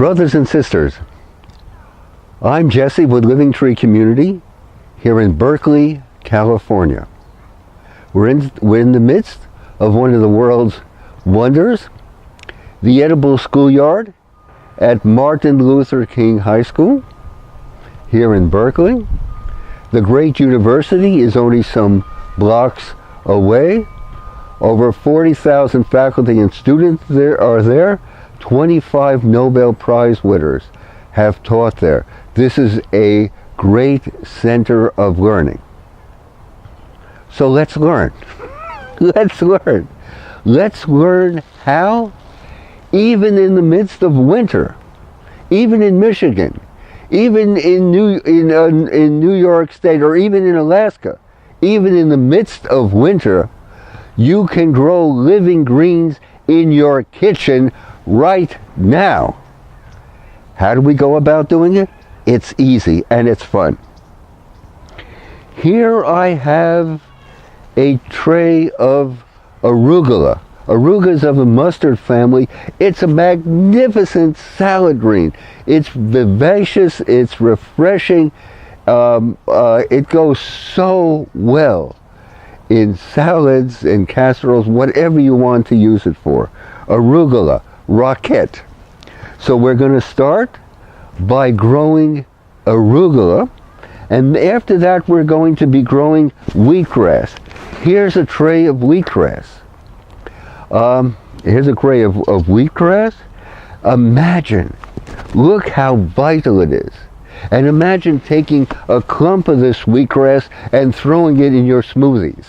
Brothers and sisters, I'm Jesse with Living Tree Community here in Berkeley, California. We're in the midst of one of the world's wonders, the edible schoolyard at Martin Luther King High School here in Berkeley. The great university is only some blocks away. Over 40,000 faculty and students are there. 25 Nobel Prize winners have taught there. This is a great center of learning. So let's learn. Let's learn. Let's learn how, even in the midst of winter, even in Michigan, even in New York State, or even in Alaska, even in the midst of winter, you can grow living greens in your kitchen right now. How do we go about doing it? It's easy and it's fun. Here I have a tray of arugula. Arugulas of the mustard family. It's a magnificent salad green. It's vivacious, it's refreshing. It goes so well in salads and casseroles, whatever you want to use it for. Arugula, rocket. So we're going to start by growing arugula, and after that we're going to be growing wheatgrass. Here's a tray of wheatgrass. Here's a tray of wheatgrass. Imagine, look how vital it is. And imagine taking a clump of this wheatgrass and throwing it in your smoothies.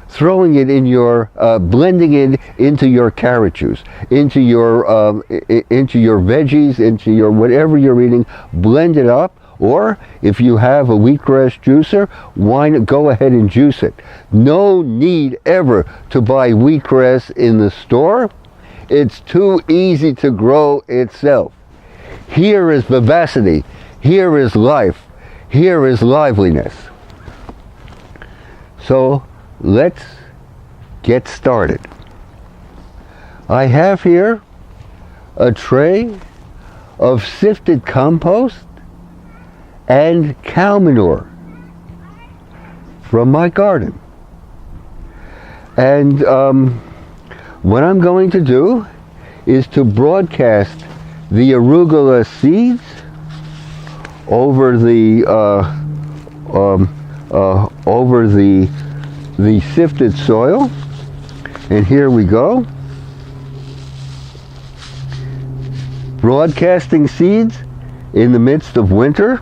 Throwing it in your, blending it into your carrot juice, into your veggies, into your whatever you're eating. Blend it up, or if you have a wheatgrass juicer, why not go ahead and juice it? No need ever to buy wheatgrass in the store. It's too easy to grow itself. Here is vivacity. Here is life. Here is liveliness. So let's get started. I have here a tray of sifted compost and cow manure from my garden. And what I'm going to do is to broadcast the arugula seeds over the sifted soil. And here we go. Broadcasting seeds in the midst of winter.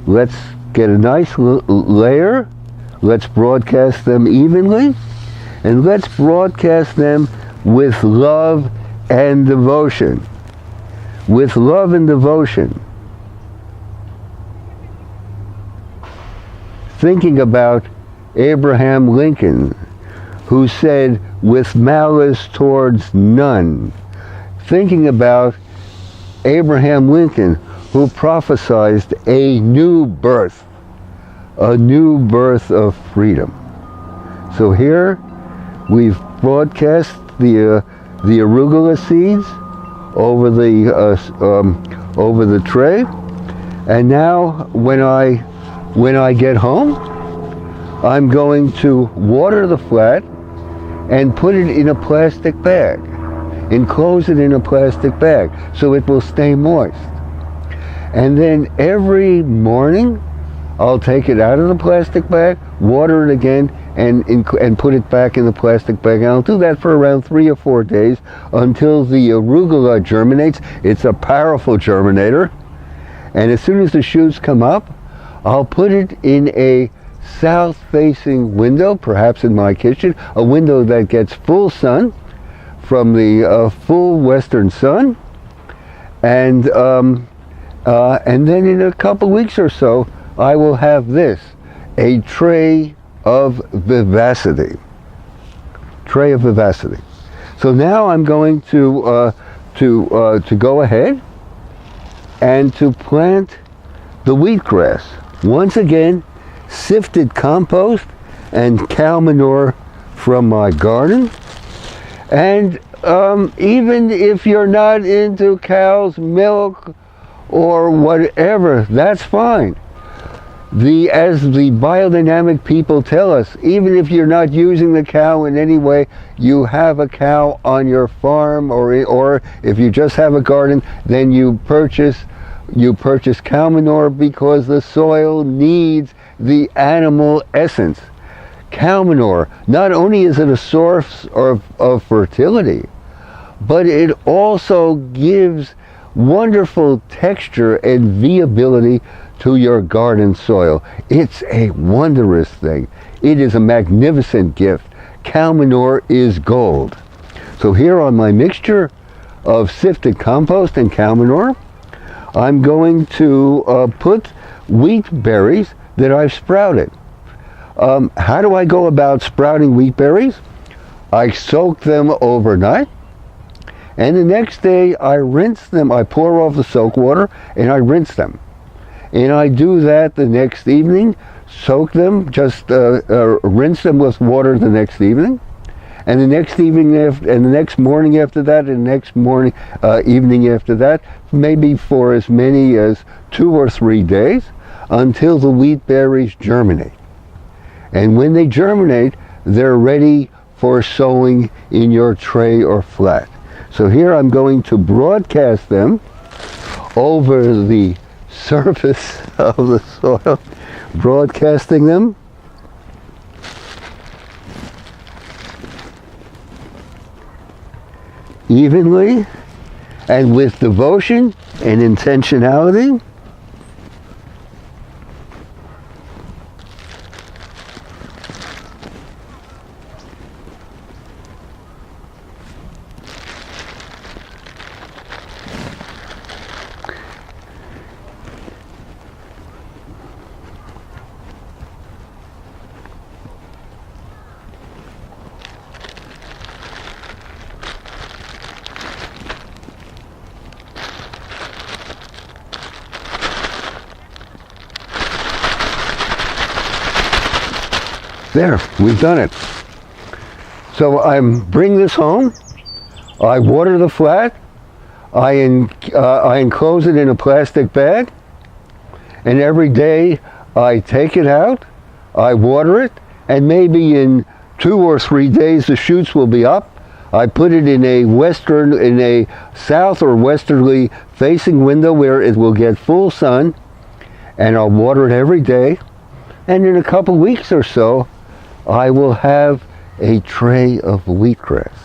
Let's get a nice layer. Let's broadcast them evenly. And let's broadcast them with love and devotion. With love and devotion. Thinking about Abraham Lincoln, who said, with malice towards none. Thinking about Abraham Lincoln, who prophesied a new birth of freedom. So here we've broadcast the arugula seeds over the tray, and now when I get home, I'm going to water the flat and put it in a plastic bag, enclose it in a plastic bag so it will stay moist. And then every morning I'll take it out of the plastic bag, water it again, and put it back in the plastic bag. And I'll do that for around 3 or 4 days until the arugula germinates. It's a powerful germinator. And as soon as the shoots come up, I'll put it in a south-facing window, perhaps in my kitchen, a window that gets full sun from the full western sun. And then in a couple weeks or so, I will have this, a tray of vivacity. Tray of vivacity. So now I'm going to go ahead and to plant the wheatgrass. Once again, sifted compost and cow manure from my garden. And even if you're not into cow's milk or whatever, that's fine. As the biodynamic people tell us, even if you're not using the cow in any way, you have a cow on your farm, or if you just have a garden, then you purchase cow manure because the soil needs the animal essence. Cow manure, not only is it a source of fertility, but it also gives wonderful texture and viability to your garden soil. It's a wondrous thing. It is a magnificent gift. Cow manure is gold. So here on my mixture of sifted compost and cow manure, I'm going to put wheat berries that I've sprouted. How do I go about sprouting wheat berries? I soak them overnight, and the next day I rinse them. I pour off the soak water and I rinse them. And I do that the next evening, soak them, just rinse them with water the next evening. And the next evening, and the next morning after that, and the next morning, evening after that, maybe for as many as 2 or 3 days, until the wheat berries germinate. And when they germinate, they're ready for sowing in your tray or flat. So here I'm going to broadcast them over the surface of the soil, broadcasting them. Evenly and with devotion and intentionality. There, we've done it. So I bring this home, I water the flat, I enclose it in a plastic bag, and every day I take it out, I water it, and maybe in 2 or 3 days the shoots will be up. I put it in a south or westerly facing window where it will get full sun, and I'll water it every day, and in a couple weeks or so, I will have a tray of wheatgrass.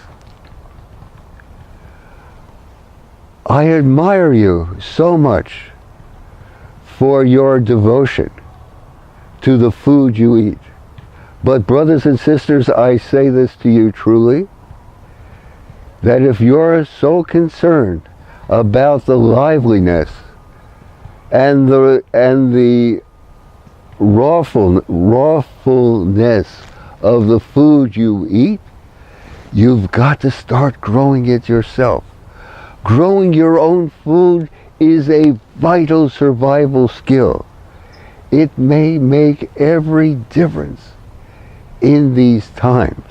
I admire you so much for your devotion to the food you eat. But brothers and sisters, I say this to you truly, that if you're so concerned about the liveliness and the rawfulness of the food you eat, you've got to start growing it yourself. Growing your own food is a vital survival skill. It may make every difference in these times.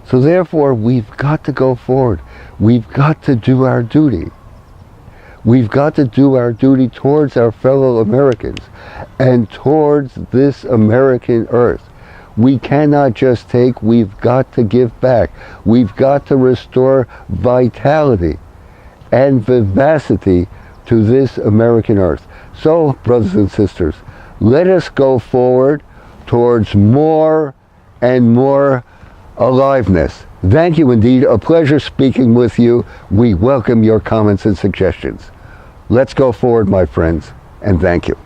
So therefore, we've got to go forward. We've got to do our duty. We've got to do our duty towards our fellow Americans and towards this American earth. We cannot just take, we've got to give back. We've got to restore vitality and vivacity to this American earth. So, brothers and sisters, let us go forward towards more and more aliveness. Thank you indeed. A pleasure speaking with you. We welcome your comments and suggestions. Let's go forward, my friends, and thank you.